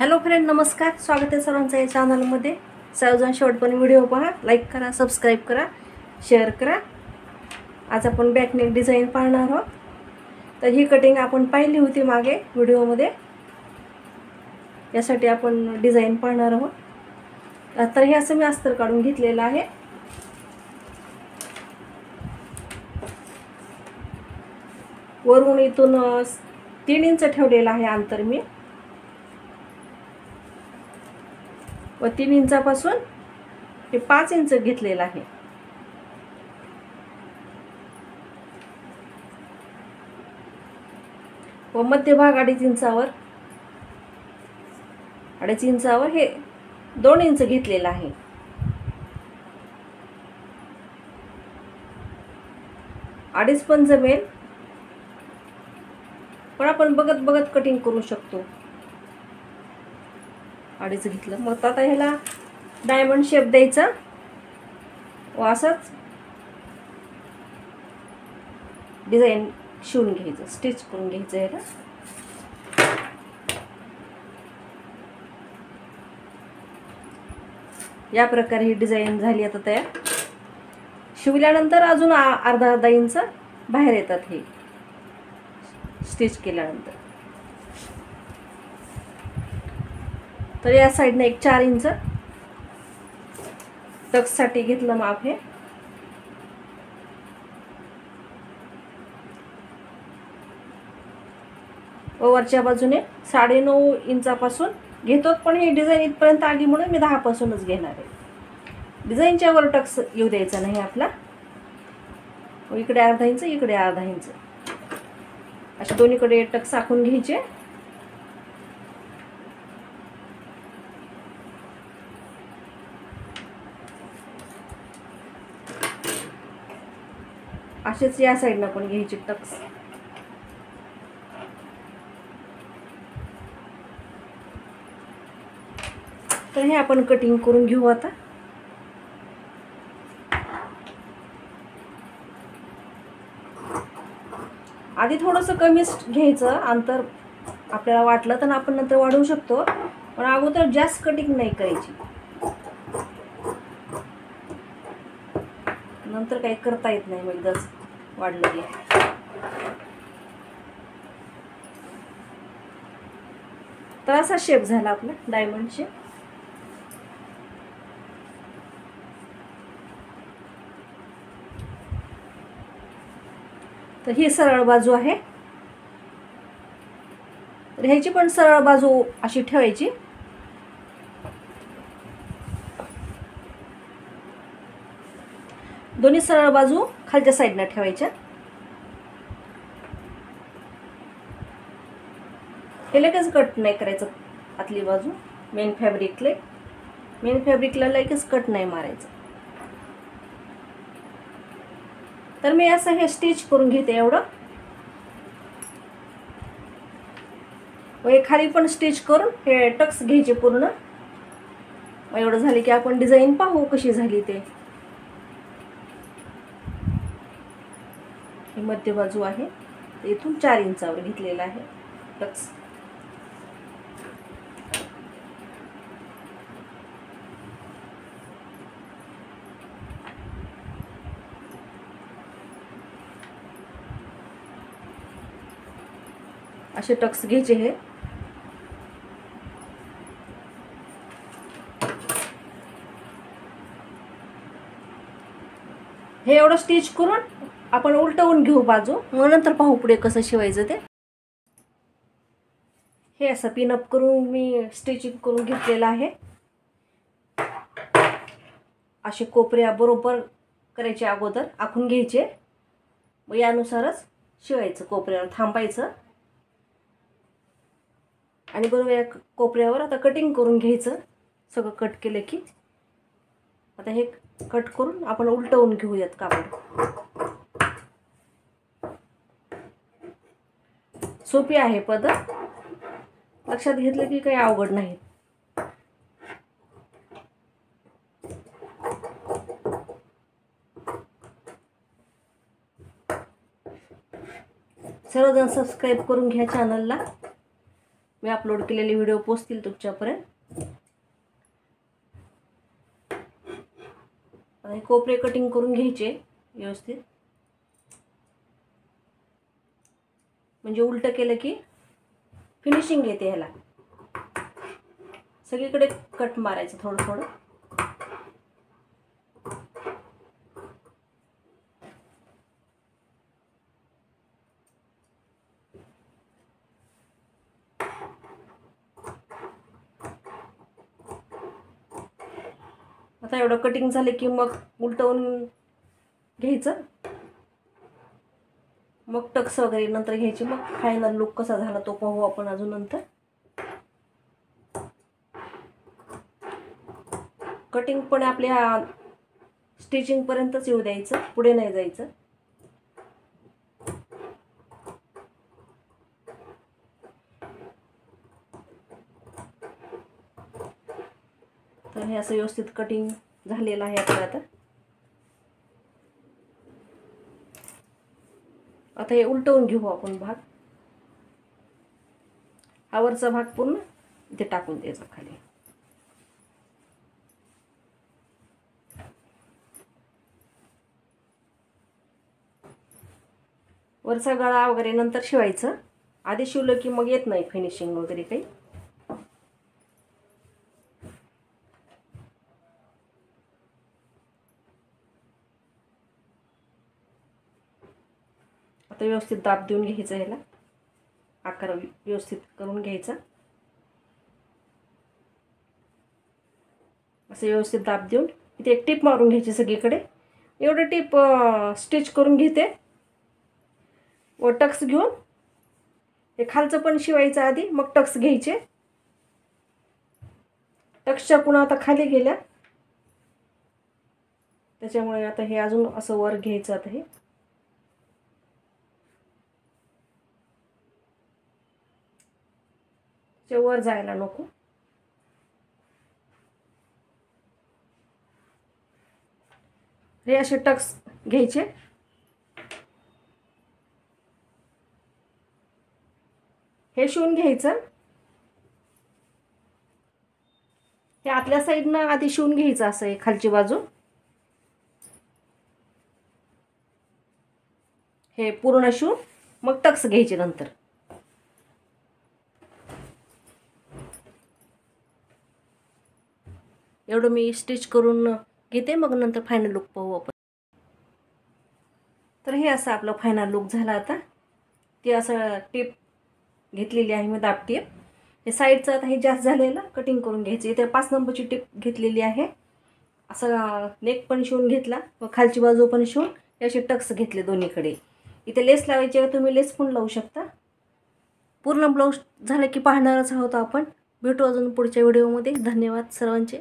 Hello friend, नमस्कार. स्वागत आहे सर्वांचं या चॅनलमध्ये. सर्वजण शेवटपर्यंत व्हिडिओ पहा, लाईक करा, सबस्क्राईब करा, शेअर करा. आज आपण बॅकनेक डिझाईन पाहणार आहोत. तर ही कटिंग आपण पाहिली होती मागे व्हिडिओमध्ये. यासाठी आपण डिझाईन पाहणार आहोत. तर हे असं मी अस्तर काढून घेतलेलं आहे. वरून इथून 3 इंच ठेवलेलं आहे अंतर मी, व 3 इंचापासून हे 5 इंच घेतलेलं आहे. व मध्यभाग 2.5 इंचावर हे 2 इंच घेतलेलं आहे. अडीच पण जमेल, पण आपण बघत बघत कटिंग करू शकतो. 2.5 घेतलं. मग आता ह्याला डायमंड शेप द्यायचा व असंच डिझाईन शिवून घ्यायचं, स्टिच करून घ्यायचं. ह्याला या प्रकारे ही डिझाईन झाली आता तयार. शिवल्यानंतर अजून अर्धा इंच बाहेर येतात हे स्टिच केल्यानंतर. तर या साईडने एक 4 इंच टक्ससाठी घेतलं माप हे. व वरच्या बाजूने 9.5 इंचापासून घेतो, पण ही डिझाईन इथपर्यंत आली म्हणून मी 10 पासूनच घेणार आहे. डिझाईनच्या वर टक्स येऊ द्यायचा नाही आपला. व इकडे अर्धा इंच, इकडे अर्धा इंच, असे दोन्हीकडे टक्स आखून घ्यायचे. असेच या साईडनं पण घ्यायचे टक्स. तर हे आपण कटिंग करून घेऊ आता. आधी थोडंसं कमीच घ्यायचं अंतर, आपल्याला वाटलं तर आपण नंतर वाढवू शकतो, पण अगोदर जास्त कटिंग नाही करायची. नंतर काही करता येत नाही, मग एकदाच वाढलं की. तर असा शेप झाला आपला डायमंड शेप. तर ही सरळ बाजू आहे. तर ह्याची पण सरळ बाजू अशी ठेवायची. दोन्ही सरळ बाजू खालच्या साईडला ठेवायच्या. हे लगेच कट नाही करायचं. आतली बाजू मेन फॅब्रिकला लगेच कट नाही मारायचं. तर मी असं हे स्टिच करून घेते एवढं. व हे खाली पण स्टिच करून हे टक्स घ्यायचे पूर्ण. एवढं झाले की आपण डिझाईन पाहू कशी झाली ते. ही मध्य बाजू आहे, इथून 4 इंचावर घेतलेला आहे टक्स. असे टक्स घ्यायचे. हे एवढं स्टिच करून आपण उलटवून घेऊ बाजू, मग नंतर पाहू पुढे कसं शिवायचं ते. हे असं पिनअप करून मी स्टिचिंग करून घेतलेलं आहे. असे कोपऱ्या बरोबर करायचे, अगोदर आखून घ्यायचे. मग यानुसारच शिवायचं. कोपऱ्यावर थांबायचं आणि बरोबर या कोपऱ्यावर आता कटिंग करून घ्यायचं. सगळं कट केलं की आता हे कट करून आपण उलटवून घेऊयात कापड. सोपी आहे पद्धत, लक्षात घेतलं की काही अवघड नाही. सर्वजण सबस्क्राईब करून घ्या चॅनलला. मी अपलोड केलेले व्हिडिओ पोचतील तुमच्यापर्यंत. आता हे कोपरे कटिंग करून घ्यायचे व्यवस्थित, म्हणजे उलटं केलं की फिनिशिंग येते ह्याला. सगळीकडे कट मारायचं थोडं थोडं. आता एवढं कटिंग झालं की मग उलटवून घ्यायचं, मग टक्स वगैरे नंतर घ्यायची. मग फायनल लुक कसा झाला तो पाहू आपण अजून नंतर. कटिंग पण आपल्या स्टिचिंग पर्यंतच येऊ द्यायचं, पुढे नाही जायचं. तर हे असं व्यवस्थित कटिंग झालेलं आहे आपलं. आता हे उलटवून घेऊ आपण भाग. हा वरचा भाग पूर्ण इथे टाकून द्यायचा खाली. वरचा गळा वगैरे नंतर शिवायचं, आधी शिवलं की मग येत नाही फिनिशिंग वगैरे काही. आता व्यवस्थित दाब देऊन घ्यायचं, ह्याला आकार व्यवस्थित करून घ्यायचा. असं व्यवस्थित दाब देऊन इथे एक टिप मारून घ्यायची सगळीकडे. एवढं टिप स्टिच करून घेते व टक्स घेऊन हे खालचं पण शिवायचं आधी, मग टक्स घ्यायचे. टक्सच्या पुन्हा आता खाली गेल्या, त्याच्यामुळे आता हे अजून असं वर घ्यायचं. आता हे वर जायला नको. हे असे टक्स घ्यायचे. हे शिवून घ्यायचं. हे आतल्या साईडनं आधी शिवून घ्यायचं असं आहे खालची बाजू. हे पूर्ण शिवून मग टक्स घ्यायचे नंतर. एवढं मी स्टिच करून घेते, मग नंतर फायनल लुक पाहू आपण. तर हे असं आपलं फायनल लुक झाला. आता ते असं टिप घेतलेली आहे मी, दाब टिप. हे साईडचं आता हे जास्त झालेलं कटिंग करून घ्यायचं. इथे 5 नंबरची टिप घेतलेली आहे. असं नेक पण शिवून घेतला व खालची बाजू पण शिवून असे टक्स घेतले दोन्हीकडे. इथे लेस लावायची आहे, तुम्ही लेस पण लावू शकता. पूर्ण ब्लाऊज झालं की पाहणारच आहोत आपण. भेटू अजून पुढच्या व्हिडिओमध्ये. धन्यवाद सर्वांचे.